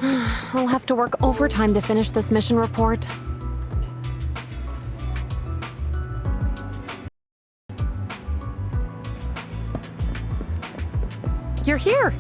I'll have to work overtime to finish this mission report. You're here!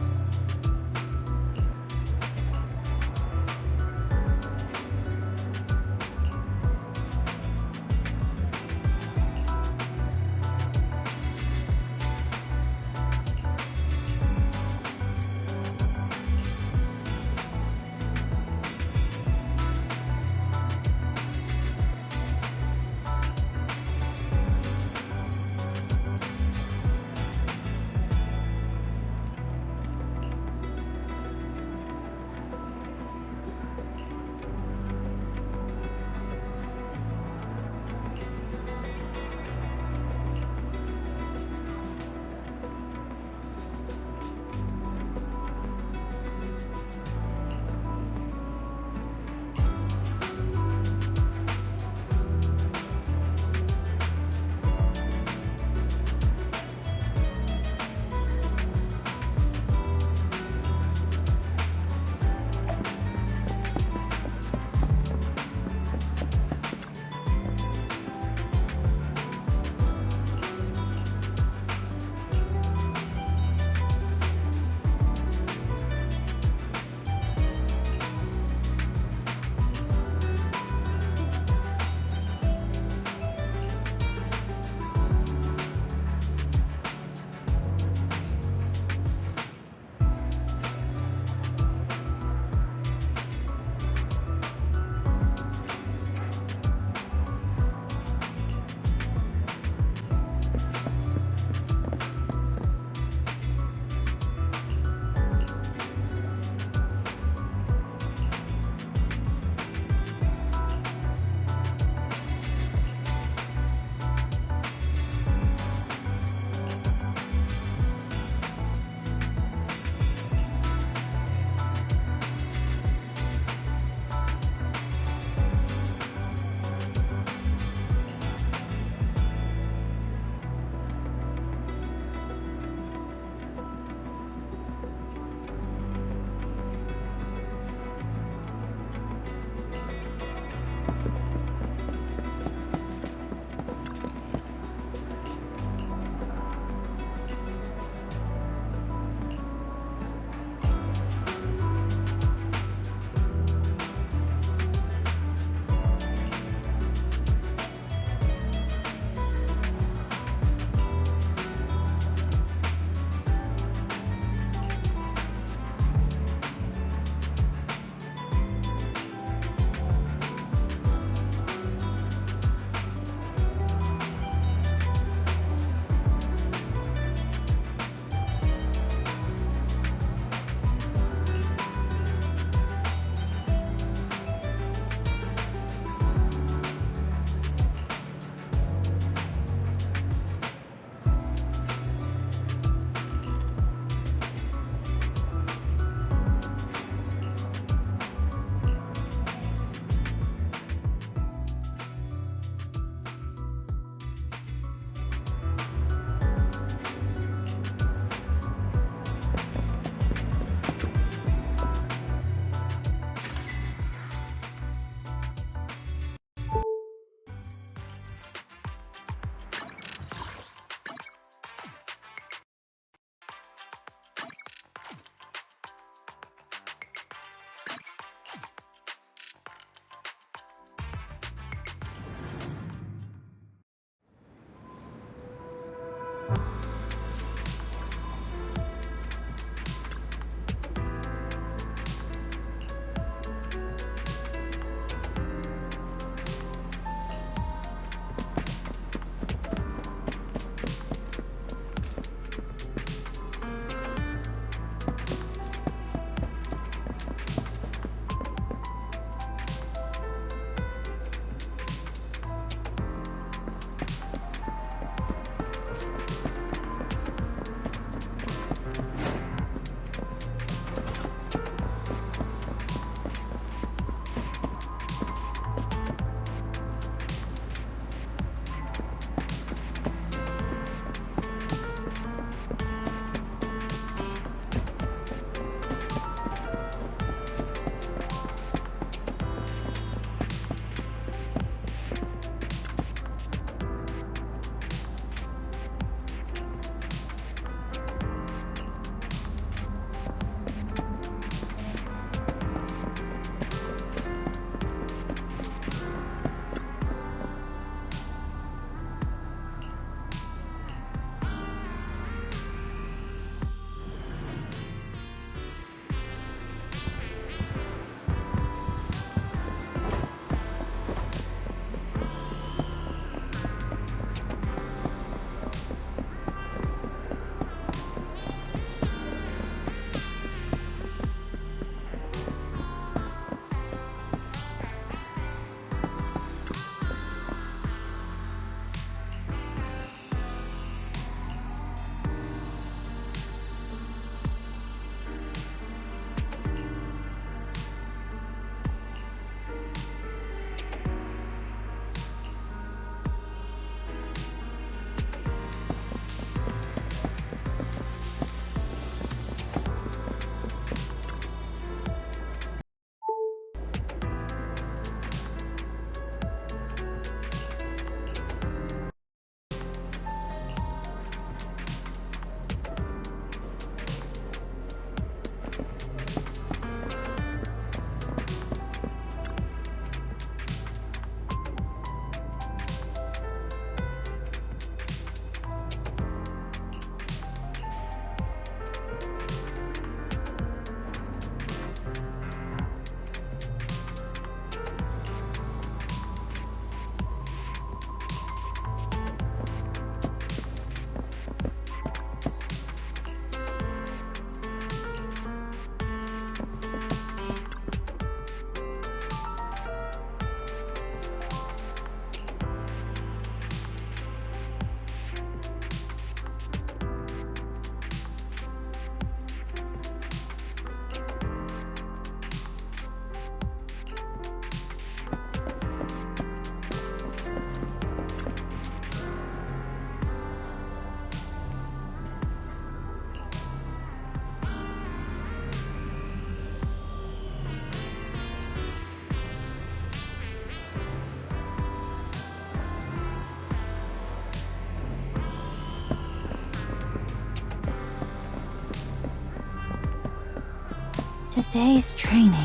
Today's training.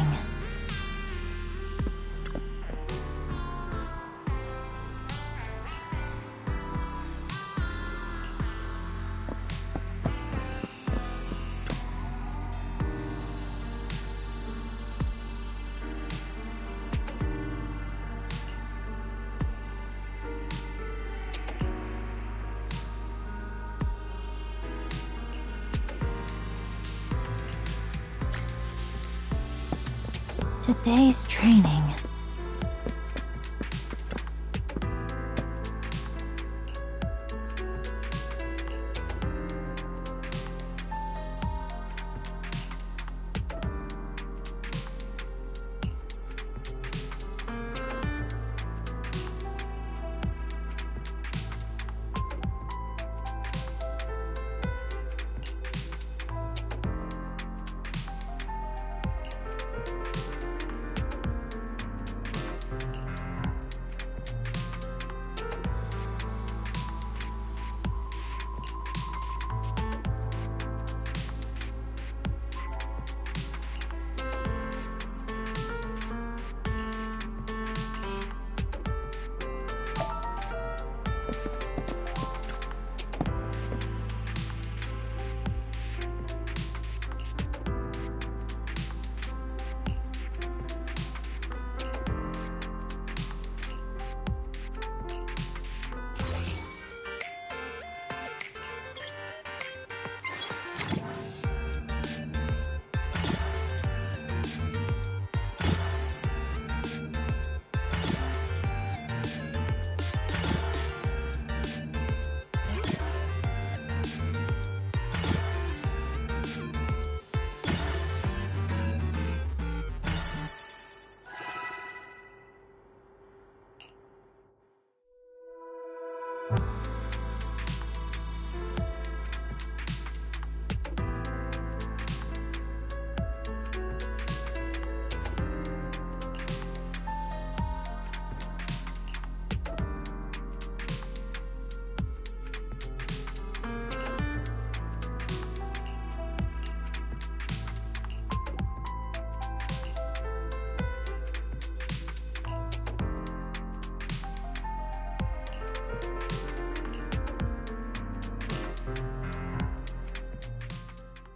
Today's training.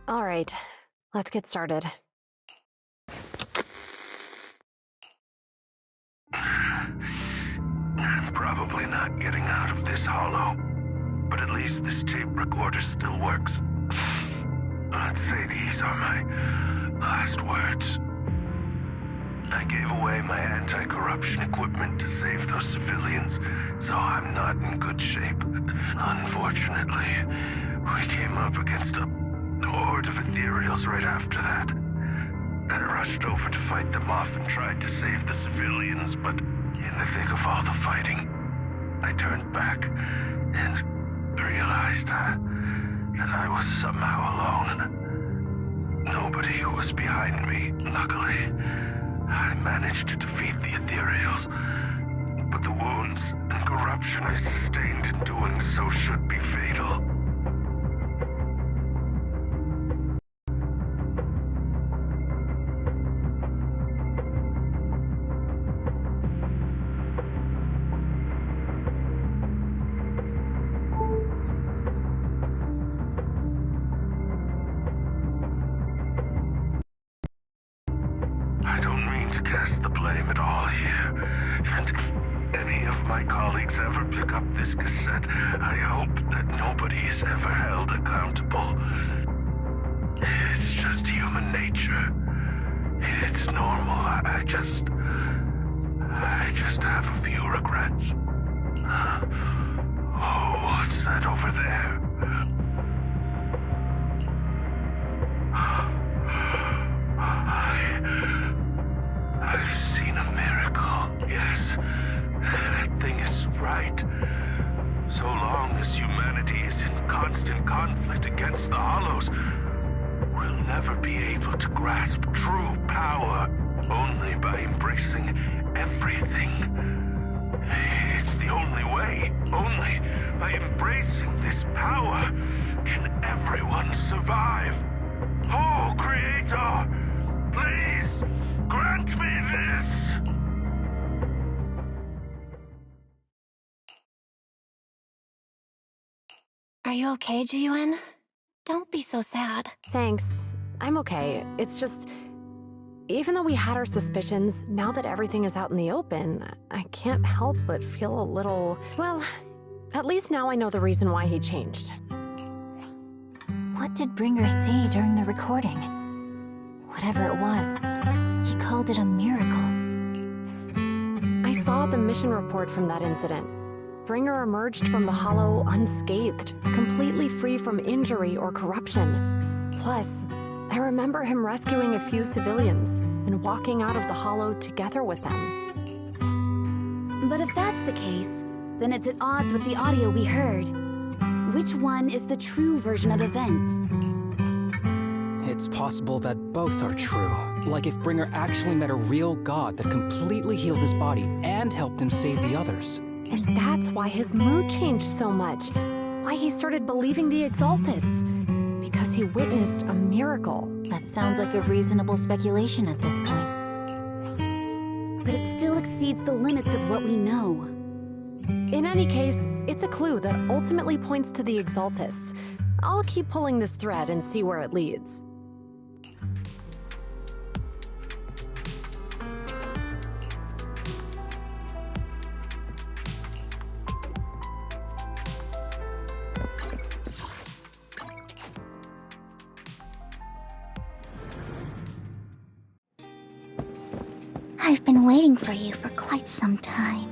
All right, let's get started. I'm probably not getting out of this hollow, but at least this tape recorder still works. Let's say these are my last words. I gave away my anti-corruption equipment to save those civilians, so I'm not in good shape. Unfortunately, we came up against a horde of ethereals right after that. I rushed over to fight them off and tried to save the civilians, but in the thick of all the fighting, I turned back and realized that I was somehow alone. Nobody was behind me. Luckily, I managed to defeat the ethereals, but the wounds and corruption I sustained in doing so should be fatal. I don't mean to cast the blame at all here, and if any of my colleagues ever pick up this cassette, I hope that nobody is ever held accountable. It's just human nature. It's normal. I just have a few regrets. Oh, what's that over there? I've seen a miracle. Yes, that thing is right. So long as humanity is in constant conflict against the Hollows, we'll never be able to grasp true power. Only by embracing everything. It's the only way. Only by embracing this power can everyone survive. Oh, Creator, Please, grant me this! Are you okay, Jiyuan? Don't be so sad. Thanks. I'm okay. It's just... Even though we had our suspicions, now that everything is out in the open, I can't help but feel a little... Well, at least now I know the reason why he changed. What did Bringer see during the recording? Whatever it was, he called it a miracle. I saw the mission report from that incident. Bringer emerged from the Hollow unscathed, completely free from injury or corruption. Plus, I remember him rescuing a few civilians and walking out of the Hollow together with them. But if that's the case, then it's at odds with the audio we heard. Which one is the true version of events? It's possible that both are true. Like if Bringer actually met a real god that completely healed his body and helped him save the others. And that's why his mood changed so much. Why he started believing the Exaltists. Because he witnessed a miracle. That sounds like a reasonable speculation at this point. But it still exceeds the limits of what we know. In any case, it's a clue that ultimately points to the Exaltists. I'll keep pulling this thread and see where it leads. I've been waiting for you for quite some time.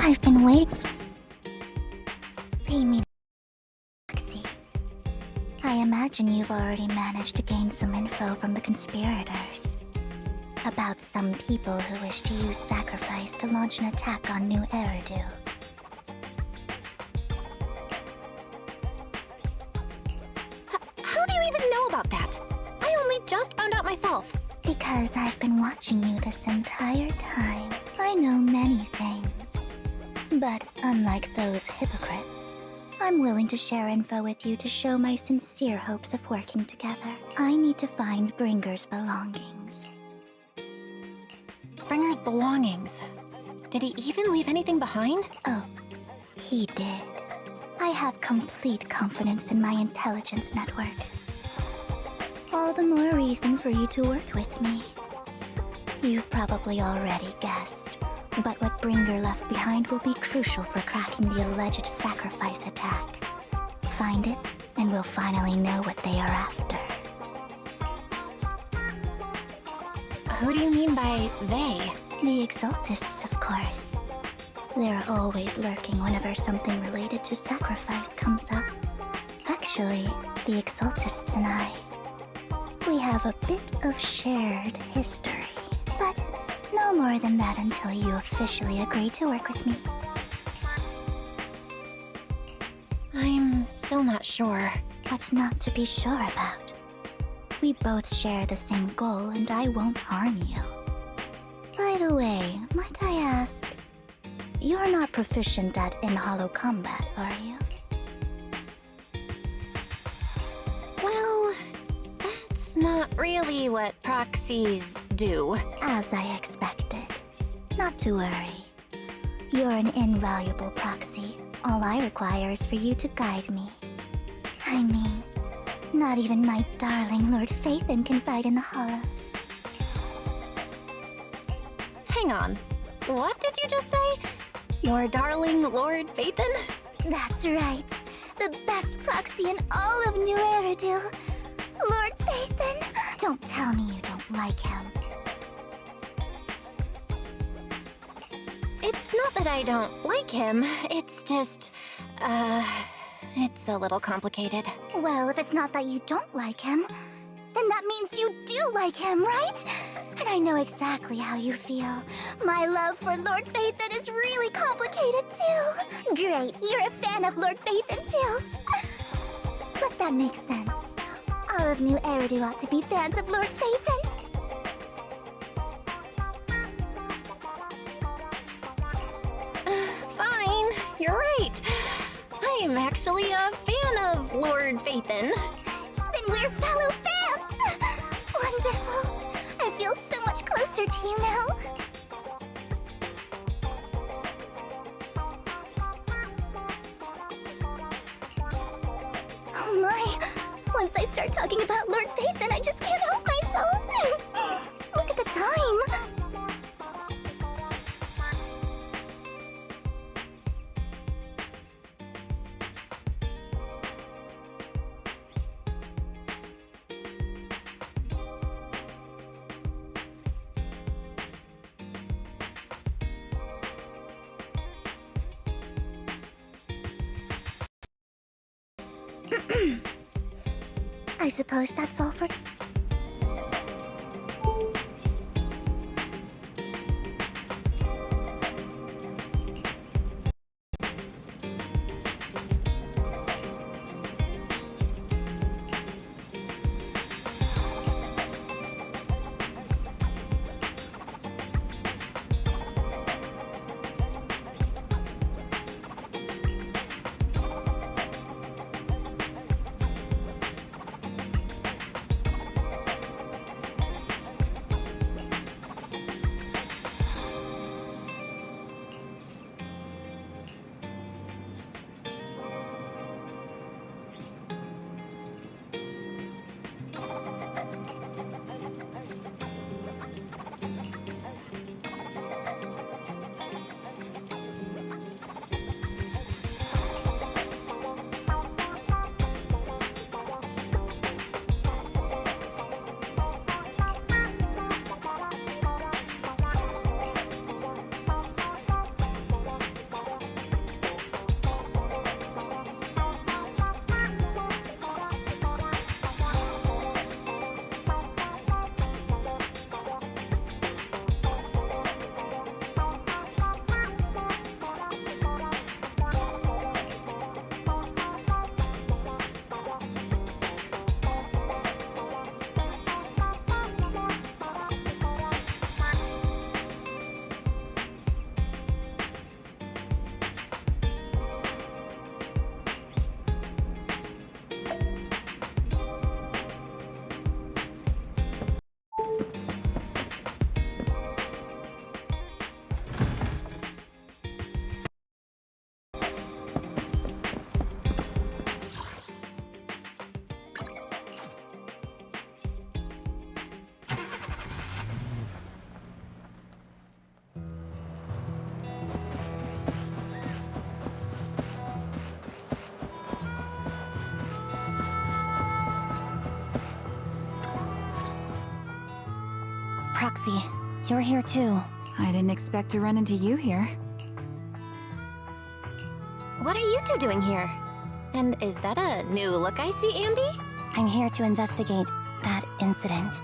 I've been waiting. Pay me, Roxy. I imagine you've already managed to gain some info from the conspirators. About some people who wish to use sacrifice to launch an attack on New Eridu. How do you even know about that? I only just found out myself. Because I've been watching you this entire time. I know many things. But unlike those hypocrites, I'm willing to share info with you to show my sincere hopes of working together. I need to find Bringer's belongings. Bringer's belongings. Did he even leave anything behind? Oh, he did. I have complete confidence in my intelligence network. All the more reason for you to work with me. You've probably already guessed, but what Bringer left behind will be crucial for cracking the alleged sacrifice attack. Find it, and we'll finally know what they are after. Who do you mean by they? The Exaltists, of course. They're always lurking whenever something related to sacrifice comes up. Actually, the Exaltists and I, we have a bit of shared history. But no more than that until you officially agree to work with me. I'm still not sure. What's not to be sure about? We both share the same goal, and I won't harm you. By the way, might I ask, you're not proficient at in-hollow combat, are you? Well, that's not really what proxies do. As I expected. Not to worry. You're an invaluable proxy. All I require is for you to guide me. I mean, not even my darling Lord Phaethon can fight in the hollows. Hang on. What did you just say? Your darling Lord Phaethon? That's right. The best proxy in all of New Eridu. Lord Phaethon? Don't tell me you don't like him. It's not that I don't like him, it's just, it's a little complicated. Well, if it's not that you don't like him, then that means you do like him, right? And I know exactly how you feel. My love for Lord Phaethon is really complicated too. Great, you're a fan of Lord Phaethon too. But that makes sense. All of New Eridu ought to be fans of Lord Phaethon. Fine, you're right. I'm actually a fan of Lord Phaethon. Then we're fellow fans! Wonderful. I feel so much closer to you now. Oh my! Once I start talking about Lord Phaethon, I just can't help myself. Look at the time. I suppose that's all for... Proxy, you're here too. I didn't expect to run into you here. What are you two doing here? And is that a new look I see, Ambi? I'm here to investigate that incident.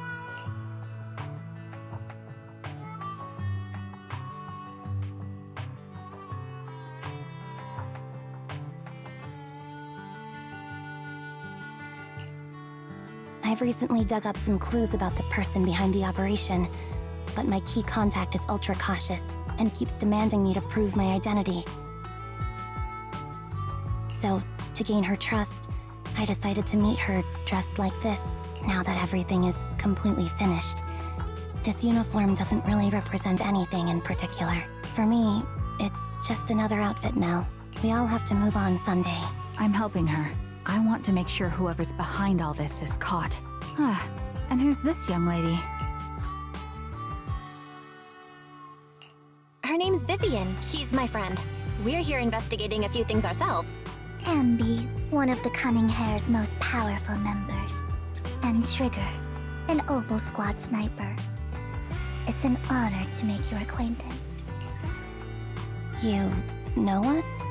I've recently dug up some clues about the person behind the operation, but my key contact is ultra cautious and keeps demanding me to prove my identity. So, to gain her trust, I decided to meet her dressed like this, now that everything is completely finished. This uniform doesn't really represent anything in particular. For me, it's just another outfit now. We all have to move on someday. I'm helping her. I want to make sure whoever's behind all this is caught. Ah, and who's this young lady? Her name's Vivian. She's my friend. We're here investigating a few things ourselves. Ambi, one of the Cunning Hair's most powerful members. And Trigger, an Opal Squad sniper. It's an honor to make your acquaintance. You know us?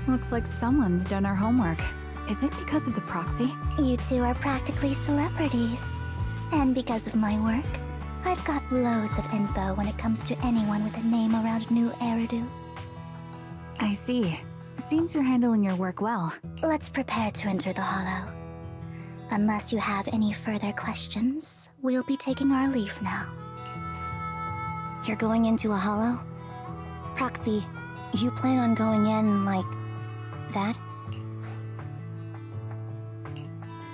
Looks like someone's done our homework. Is it because of the proxy? You two are practically celebrities. And because of my work, I've got loads of info when it comes to anyone with a name around New Eridu. I see. Seems you're handling your work well. Let's prepare to enter the Hollow. Unless you have any further questions, we'll be taking our leave now. You're going into a hollow? Proxy, you plan on going in like that?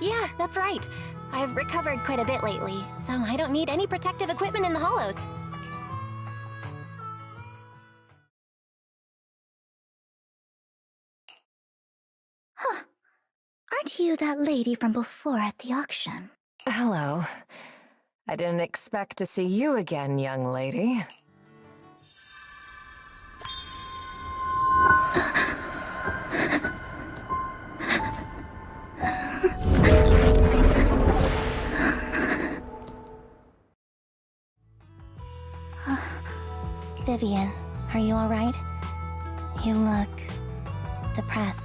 Yeah, that's right. I've recovered quite a bit lately, so I don't need any protective equipment in the hollows. Aren't you that lady from before at the auction? Hello. I didn't expect to see you again, young lady. Vivian, are you alright? You look depressed.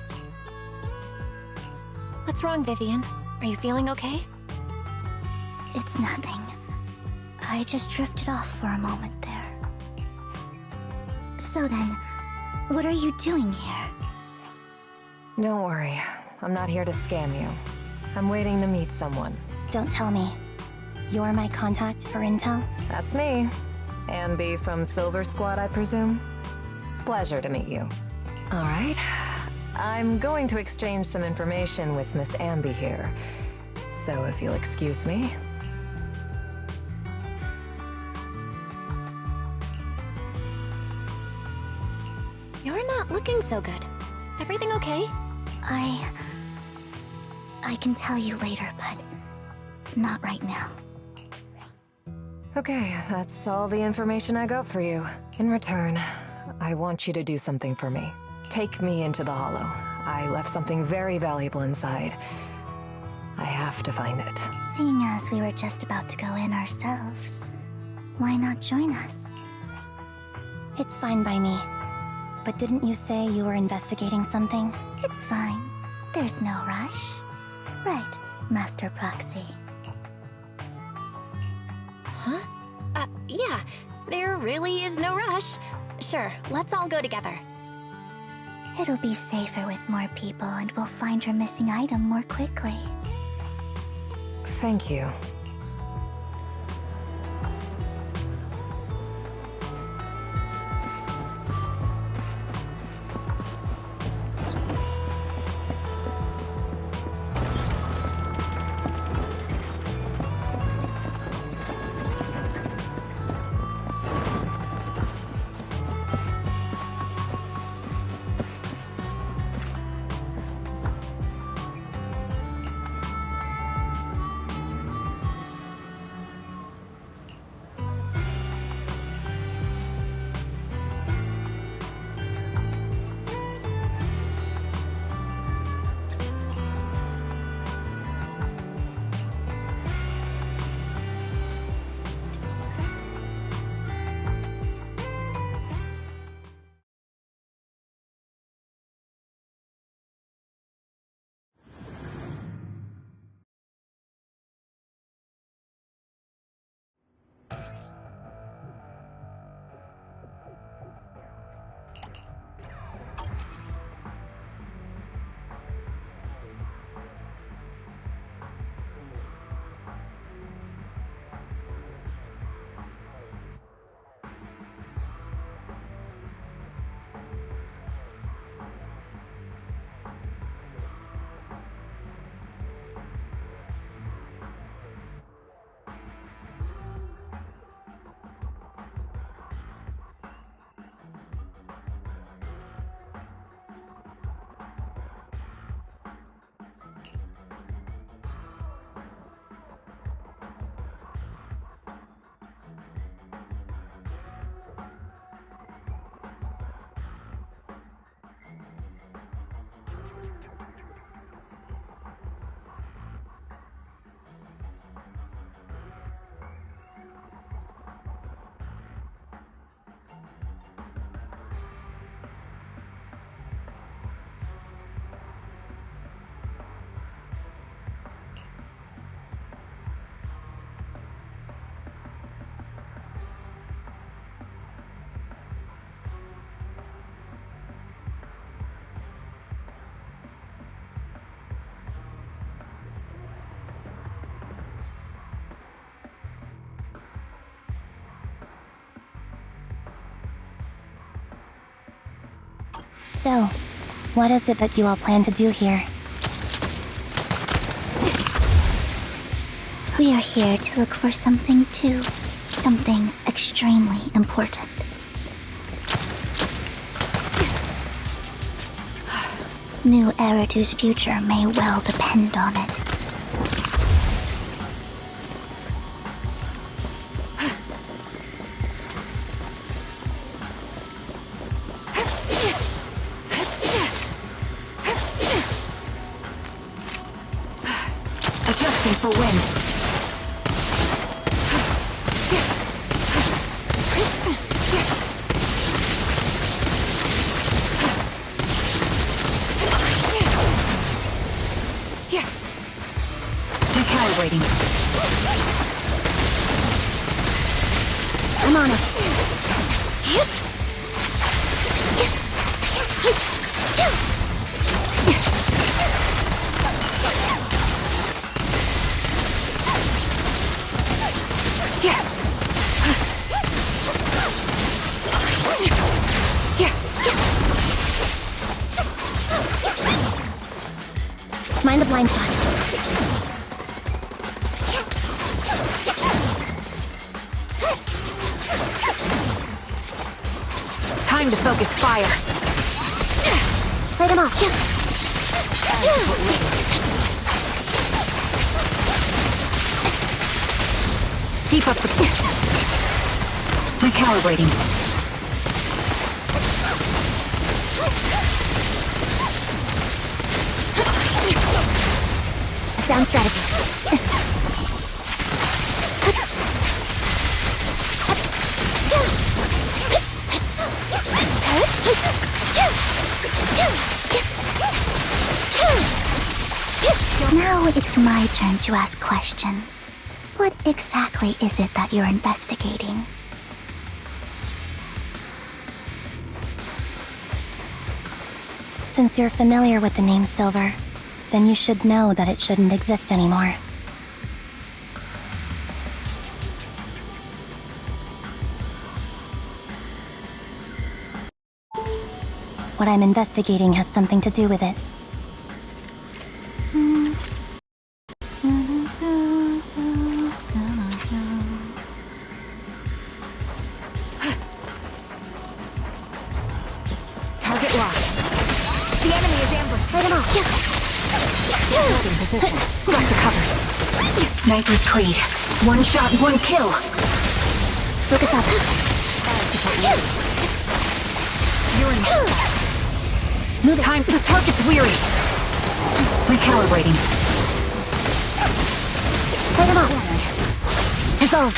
What's wrong, Vivian? Are you feeling okay? It's nothing. I just drifted off for a moment there. So then, what are you doing here? Don't worry. I'm not here to scam you. I'm waiting to meet someone. Don't tell me. You're my contact for intel? That's me. Ambi from Silver Squad, I presume? Pleasure to meet you. All right. I'm going to exchange some information with Miss Ambi here. So if you'll excuse me. You're not looking so good. Everything okay? I can tell you later, but not right now. Okay, that's all the information I got for you. In return, I want you to do something for me. Take me into the Hollow. I left something very valuable inside. I have to find it. Seeing as we were just about to go in ourselves, why not join us? It's fine by me. But didn't you say you were investigating something? It's fine. There's no rush. Right, Master Proxy. Huh? Yeah. There really is no rush. Sure, let's all go together. It'll be safer with more people and we'll find your missing item more quickly. Thank you. So, what is it that you all plan to do here? We are here to look for something too. Something extremely important. New Eridu's future may well depend on it. Adjusting for wind. Recalibrating. I'm on it. Mind the blind spot. Time to focus fire. Light him off. Keep up the... Recalibrating. Sound strategy. Now it's my turn to ask questions. What exactly is it that you're investigating? Since you're familiar with the name Silver, then you should know that it shouldn't exist anymore. What I'm investigating has something to do with it. Target locked. The enemy is ambushed. Light him off. Holding position. Got the cover. Sniper's Creed. One shot, one kill. Focus up. You're in. Move time. The target's weary. Recalibrating. Light him off. Dissolve.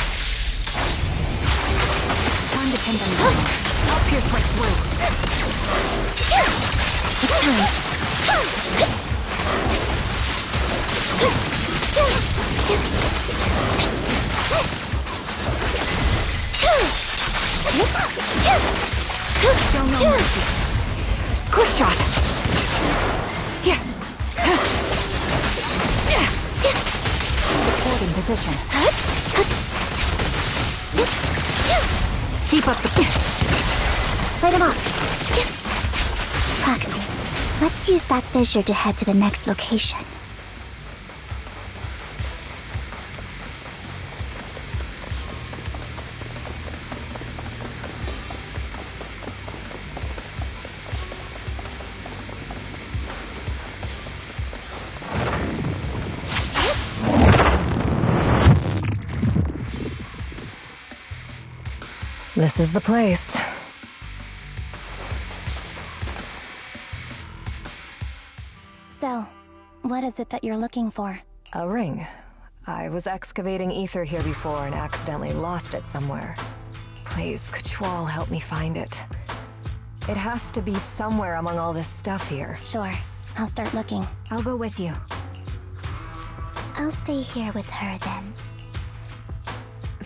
Time depends on you. I'll pierce right through. It's time. Show no mercy. Quick shot. Yeah. Supporting position. Keep up the... Light him off. Proxy, let's use that fissure to head to the next location. This is the place. So, what is it that you're looking for? A ring. I was excavating ether here before and accidentally lost it somewhere. Please, could you all help me find it? It has to be somewhere among all this stuff here. Sure, I'll start looking. I'll go with you. I'll stay here with her then.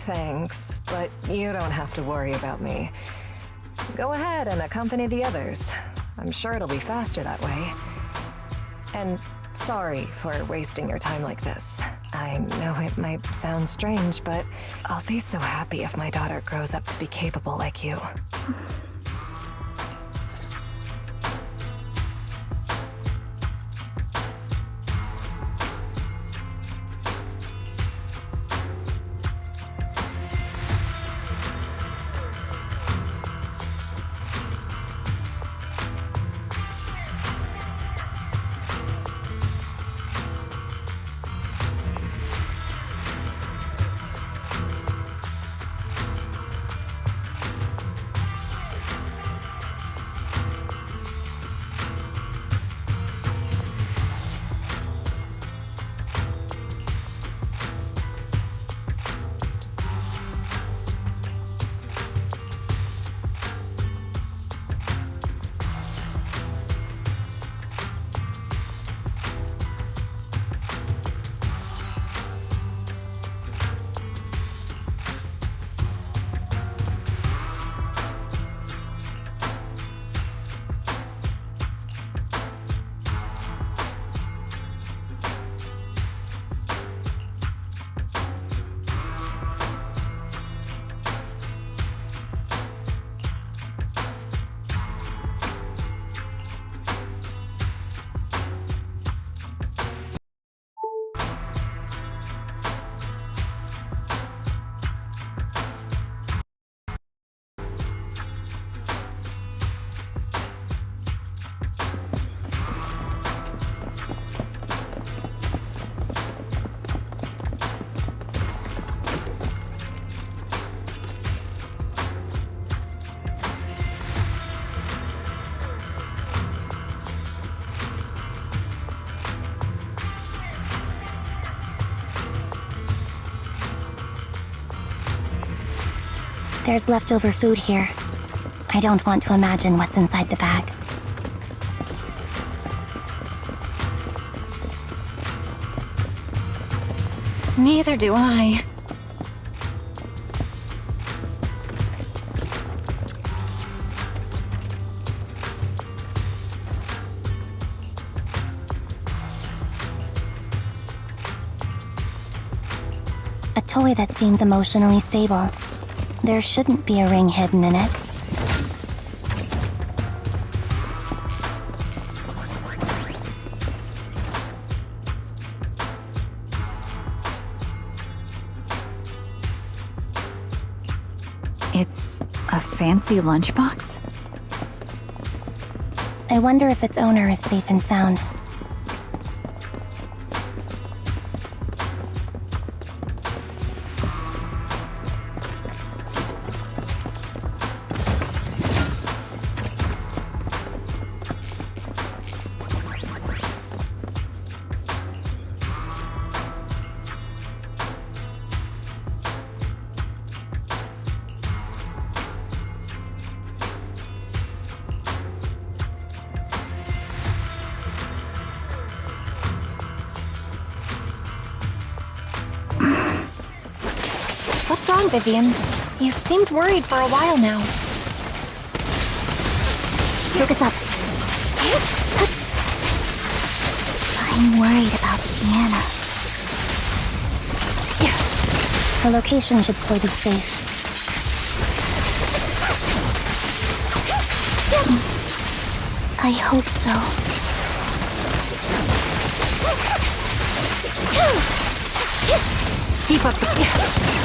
Thanks, but you don't have to worry about me. Go ahead and accompany the others. I'm sure it'll be faster that way. And sorry for wasting your time like this. I know it might sound strange, but I'll be so happy if my daughter grows up to be capable like you. There's leftover food here. I don't want to imagine what's inside the bag. Neither do I. A toy that seems emotionally stable. There shouldn't be a ring hidden in it. It's a fancy lunchbox? I wonder if its owner is safe and sound. What's wrong, Vivian? You've seemed worried for a while now. Focus up. I'm worried about Sienna. Her location should still be safe. I hope so. Keep up the...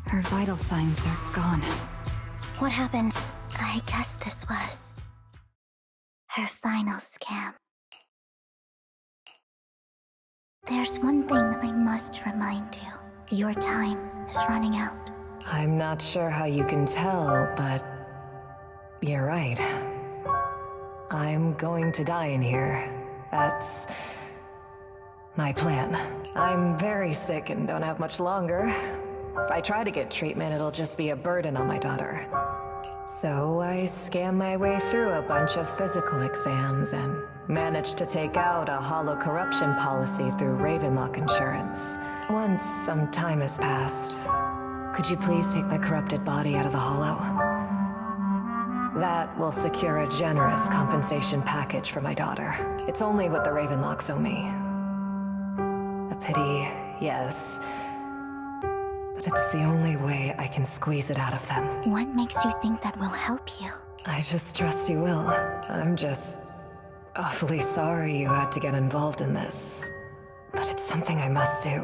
Her vital signs are gone. What happened? I guess this was her final scam. There's one thing I must remind you. Your time is running out. I'm not sure how you can tell, but you're right. I'm going to die in here. That's my plan. I'm very sick and don't have much longer. If I try to get treatment, it'll just be a burden on my daughter. So I scam my way through a bunch of physical exams and managed to take out a hollow corruption policy through Ravenlock Insurance. Once some time has passed, could you please take my corrupted body out of the hollow? That will secure a generous compensation package for my daughter. It's only what the Ravenlocks owe me. A pity, yes. But it's the only way I can squeeze it out of them. What makes you think that will help you? I just trust you will. I'm just awfully sorry you had to get involved in this. But it's something I must do.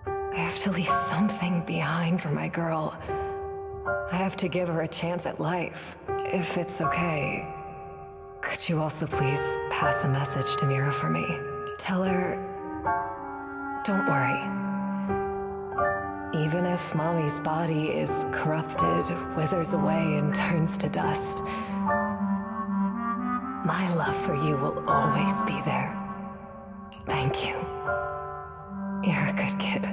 I have to leave something behind for my girl. I have to give her a chance at life. If it's okay, could you also please pass a message to Mira for me? Tell her, don't worry. Even if Mommy's body is corrupted, withers away, and turns to dust, my love for you will always be there. Thank you. You're a good kid.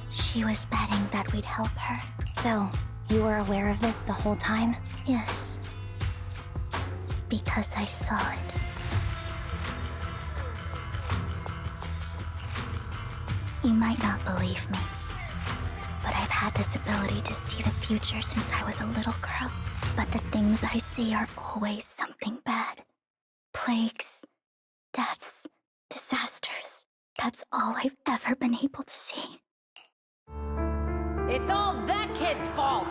She was betting that we'd help her. So, you were aware of this the whole time? Yes. Because I saw it. You might not believe me, but I've had this ability to see the future since I was a little girl. But the things I see are always something bad. Plagues, deaths, disasters. That's all I've ever been able to see. It's all that kid's fault!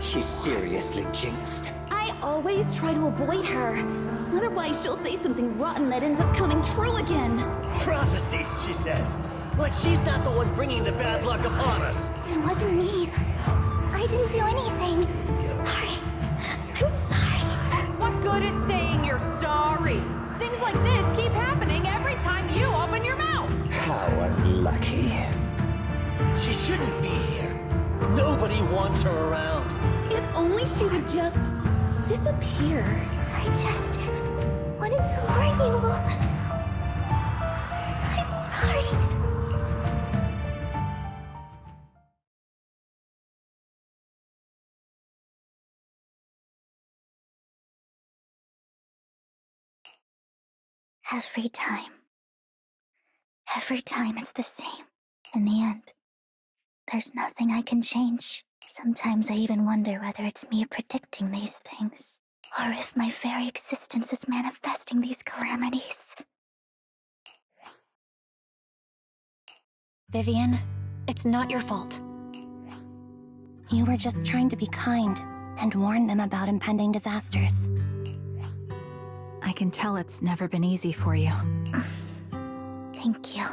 She's seriously jinxed. I I always try to avoid her. Otherwise, she'll say something rotten that ends up coming true again. Prophecies, she says. Like she's not the one bringing the bad luck upon us. It wasn't me. I didn't do anything. Sorry. I'm sorry. What good is saying you're sorry? Things like this keep happening every time you open your mouth. How unlucky. She shouldn't be here. Nobody wants her around. If only she would just disappear. I just wanted to warn you all. I'm sorry. Every time it's the same. In the end, there's nothing I can change. Sometimes I even wonder whether it's me predicting these things, or if my very existence is manifesting these calamities. Vivian, it's not your fault. You were just trying to be kind and warn them about impending disasters. I can tell it's never been easy for you. Thank you.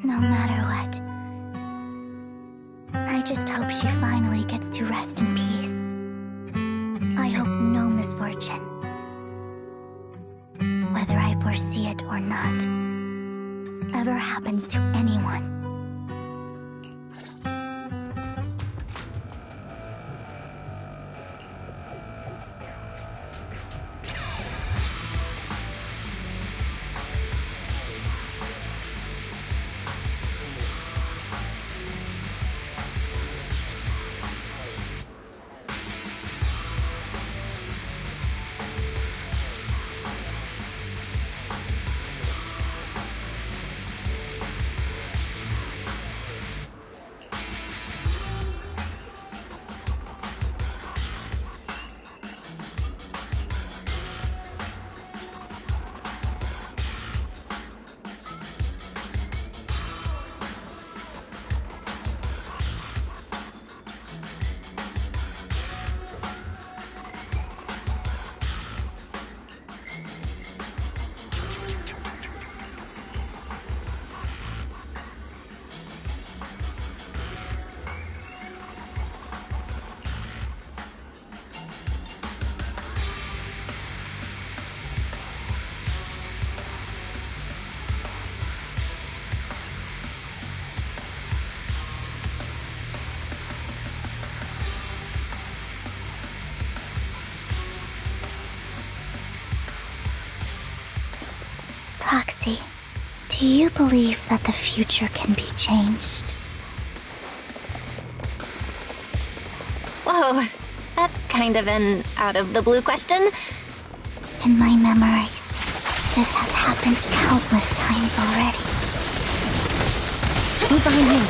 No matter what. I just hope she finally gets to rest in peace. I hope no misfortune, whether I foresee it or not, ever happens to anyone. Roxy, do you believe that the future can be changed? Whoa, that's kind of an out-of-the-blue question. In my memories, this has happened countless times already. Move behind me.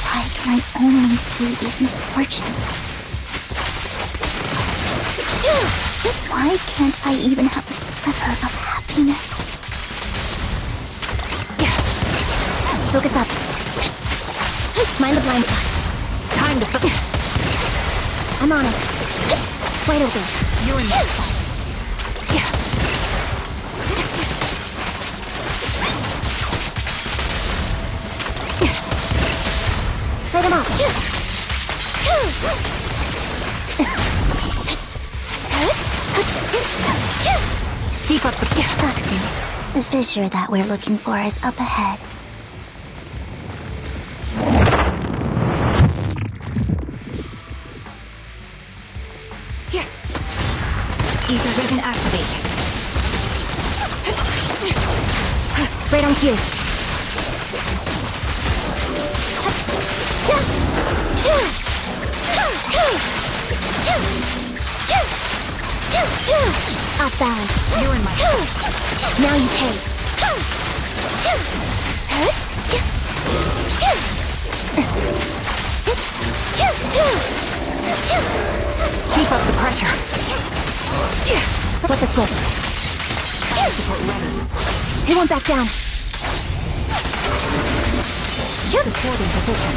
Why can I only see these misfortunes? Why can't I even have a sliver of happiness? Focus up. Mind the blind spot. Time to focus. I'm on it. Wide open. You're in that spot. Light him up. Keep up the... Roxy, the fissure that we're looking for is up ahead. Here. Ether vision activate. Right on cue. Off balance. You're in my Now you pay. Keep up the pressure. Flip the switch. He won't back down. Supporting position.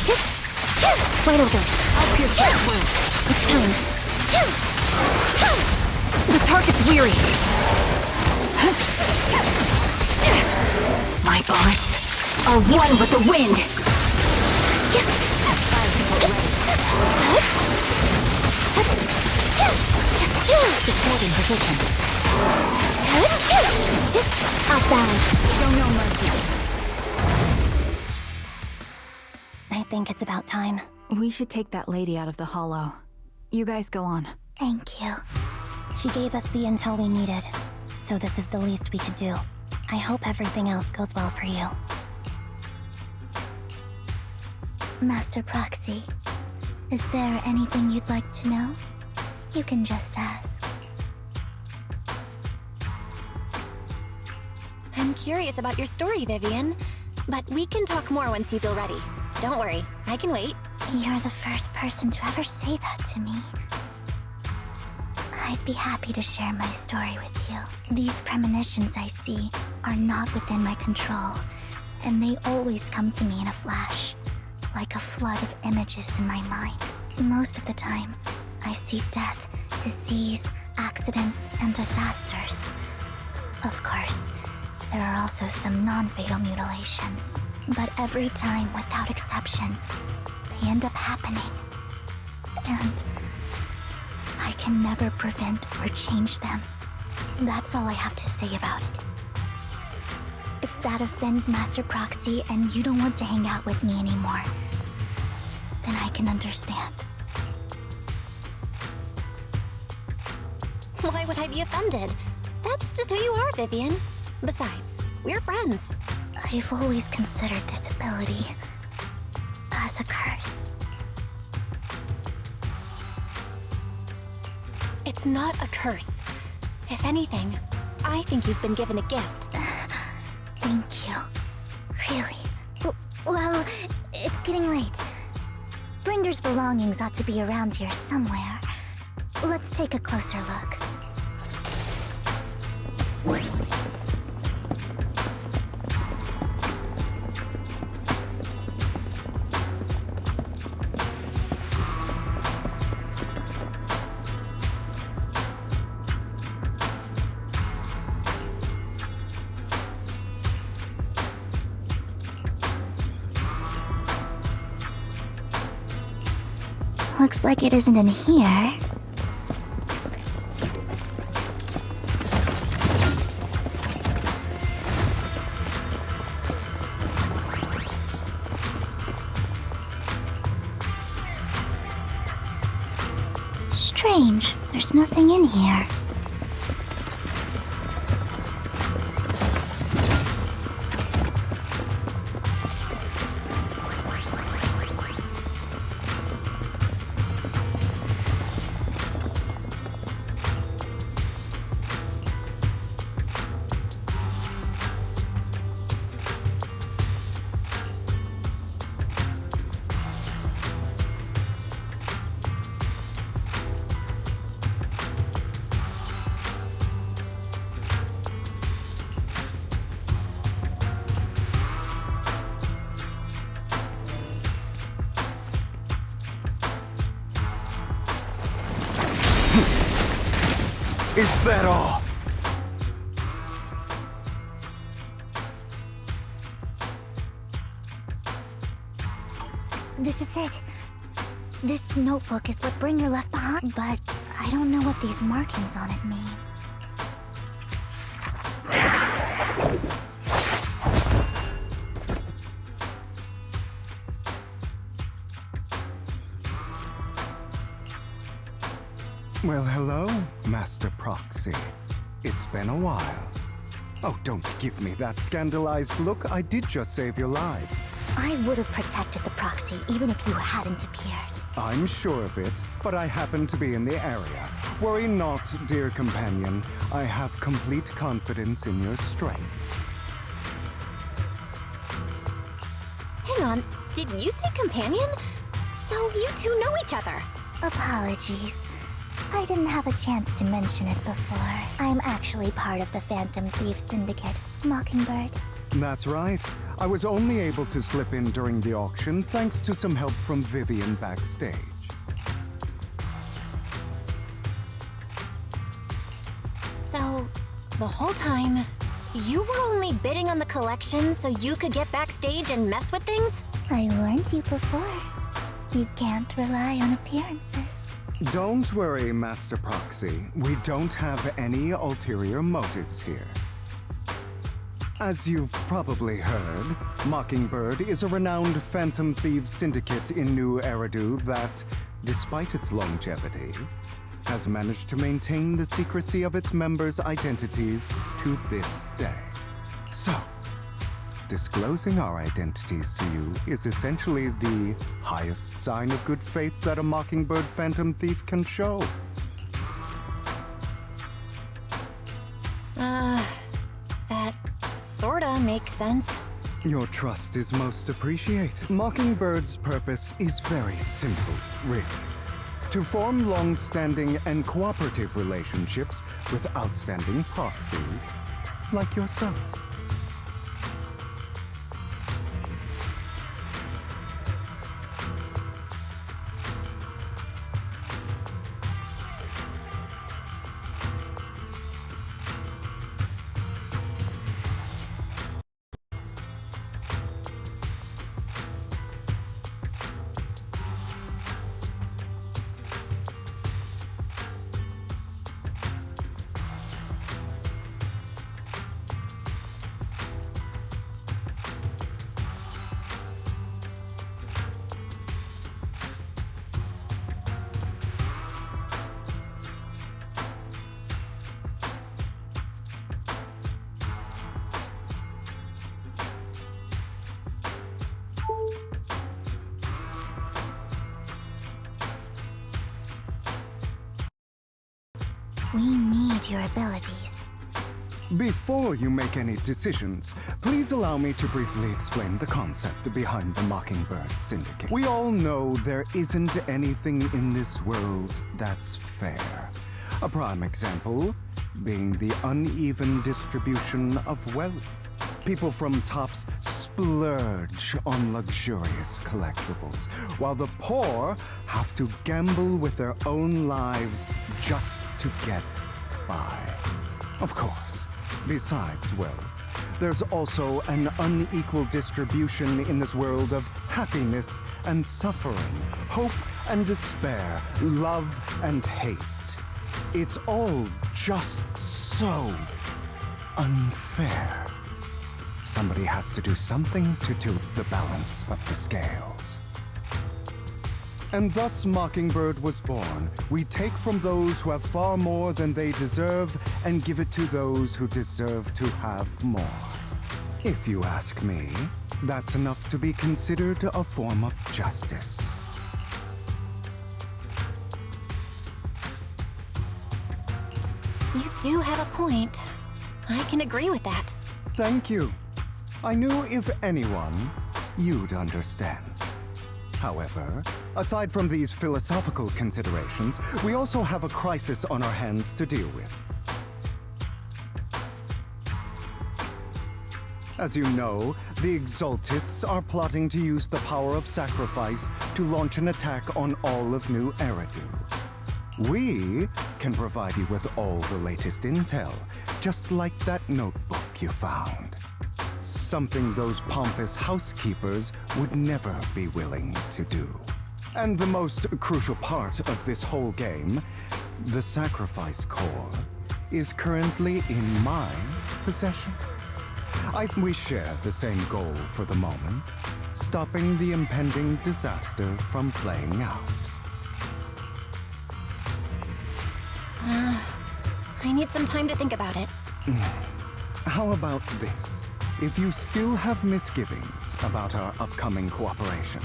Wide open. I'll pierce that flank. It's time. The target's weary. My bullets are one with the wind. Supporting position. Off balance. Show no mercy. I think it's about time. We should take that lady out of the hollow. You guys go on. Thank you. She gave us the intel we needed, so this is the least we could do. I hope everything else goes well for you. Master Proxy, is there anything you'd like to know? You can just ask. I'm curious about your story, Vivian. But we can talk more once you feel ready. Don't worry, I can wait. You're the first person to ever say that to me. I'd be happy to share my story with you. These premonitions I see are not within my control, and they always come to me in a flash, like a flood of images in my mind. Most of the time, I see death, disease, accidents, and disasters. Of course, there are also some non-fatal mutilations, but every time, without exception, they end up happening. And I can never prevent or change them. That's all I have to say about it. If that offends Master Proxy and you don't want to hang out with me anymore, then I can understand. Why would I be offended? That's just who you are, Vivian. Besides, we're friends. I've always considered this ability as a curse. It's not a curse. If anything, I think you've been given a gift. Thank you. Really? Well, it's getting late. Bringer's belongings ought to be around here somewhere. Let's take a closer look. Looks like it isn't in here. Strange, there's nothing in here. Is that all? This is it. This notebook is what Bringer left behind, but I don't know what these markings on it mean. Well, hello, Master Proxy. It's been a while. Oh, don't give me that scandalized look. I did just save your lives. I would have protected the Proxy even if you hadn't appeared. I'm sure of it, but I happen to be in the area. Worry not, dear companion. I have complete confidence in your strength. Hang on, did you say companion? So you two know each other? Apologies. I didn't have a chance to mention it before. I'm actually part of the Phantom Thief Syndicate, Mockingbird. That's right. I was only able to slip in during the auction thanks to some help from Vivian backstage. So, the whole time, you were only bidding on the collection so you could get backstage and mess with things? I warned you before. You can't rely on appearances. Don't worry, Master Proxy. We don't have any ulterior motives here. As you've probably heard, Mockingbird is a renowned Phantom Thieves syndicate in New Eridu that, despite its longevity, has managed to maintain the secrecy of its members' identities to this day. So, disclosing our identities to you is essentially the highest sign of good faith that a Mockingbird Phantom Thief can show. That sorta makes sense. Your trust is most appreciated. Mockingbird's purpose is very simple, really. To form long-standing and cooperative relationships with outstanding proxies like yourself. We need your abilities. Before you make any decisions, please allow me to briefly explain the concept behind the Mockingbird Syndicate. We all know there isn't anything in this world that's fair. A prime example being the uneven distribution of wealth. People from tops splurge on luxurious collectibles, while the poor have to gamble with their own lives just to get by. Of course, besides wealth, there's also an unequal distribution in this world of happiness and suffering, hope and despair, love and hate. It's all just so unfair. Somebody has to do something to tilt the balance of the scales. And thus Mockingbird was born. We take from those who have far more than they deserve and give it to those who deserve to have more. If you ask me, that's enough to be considered a form of justice. You do have a point. I can agree with that. Thank you. I knew if anyone, you'd understand. However, aside from these philosophical considerations, we also have a crisis on our hands to deal with. As you know, the Exaltists are plotting to use the power of sacrifice to launch an attack on all of New Eridu. We can provide you with all the latest intel, just like that notebook you found. Something those pompous housekeepers would never be willing to do. And the most crucial part of this whole game, the sacrifice core, is currently in my possession. We share the same goal for the moment, stopping the impending disaster from playing out. I need some time to think about it. How about this? If you still have misgivings about our upcoming cooperation,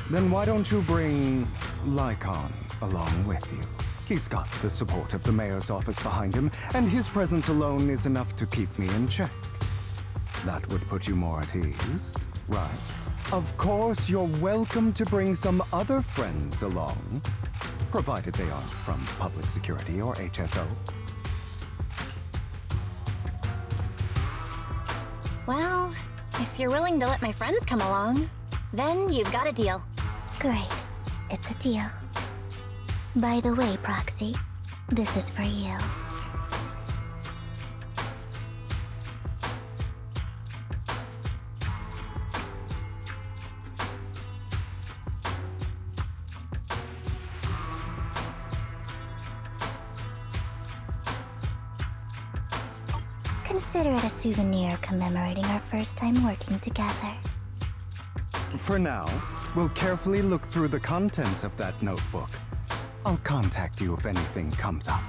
then why don't you bring Lycon along with you? He's got the support of the mayor's office behind him, and his presence alone is enough to keep me in check. That would put you more at ease, right? Of course, you're welcome to bring some other friends along, provided they aren't from public security or HSO. Well, if you're willing to let my friends come along, then you've got a deal. Great. It's a deal. By the way, Proxy, this is for you. Consider it a souvenir commemorating our first time working together. For now, we'll carefully look through the contents of that notebook. I'll contact you if anything comes up.